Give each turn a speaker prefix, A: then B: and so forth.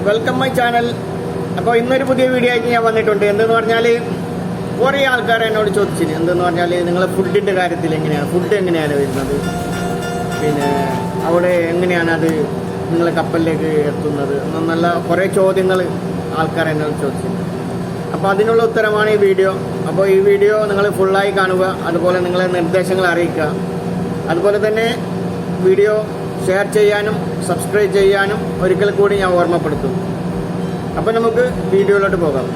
A: Welcome my channel. അപ്പോൾ ഇന്നൊരു പുതിയ വീഡിയോ ആയിട്ട് ഞാൻ വന്നിട്ടുണ്ട്. എന്തെന്ന് പറഞ്ഞാൽ കുറേ ആൾക്കാർ എന്നോട് ചോദിച്ചിന്, എന്തെന്ന് പറഞ്ഞാൽ നിങ്ങളെ ഫുഡിൻ്റെ കാര്യത്തിൽ ഫുഡ് എങ്ങനെയാണ് വരുന്നത്, പിന്നെ അവിടെ എങ്ങനെയാണ് അത് നിങ്ങളെ കപ്പലിലേക്ക് എത്തുന്നത് എന്നുള്ള കുറേ ചോദ്യങ്ങൾ ആൾക്കാർ എന്നോട് ചോദിച്ചിട്ടുണ്ട്. അപ്പോൾ അതിനുള്ള ഉത്തരമാണ് ഈ വീഡിയോ. അപ്പോൾ ഈ വീഡിയോ നിങ്ങൾ ഫുള്ളായി കാണുക, അതുപോലെ നിങ്ങളെ നിർദ്ദേശങ്ങൾ അറിയിക്കുക. അതുപോലെ തന്നെ വീഡിയോ ഷെയർ ചെയ്യാനും സബ്സ്ക്രൈബ് ചെയ്യാനും ഒരിക്കൽ കൂടി ഞാൻ ഓർമ്മപ്പെടുത്തും. അപ്പോൾ നമുക്ക് വീഡിയോയിലോട്ട് പോകാം.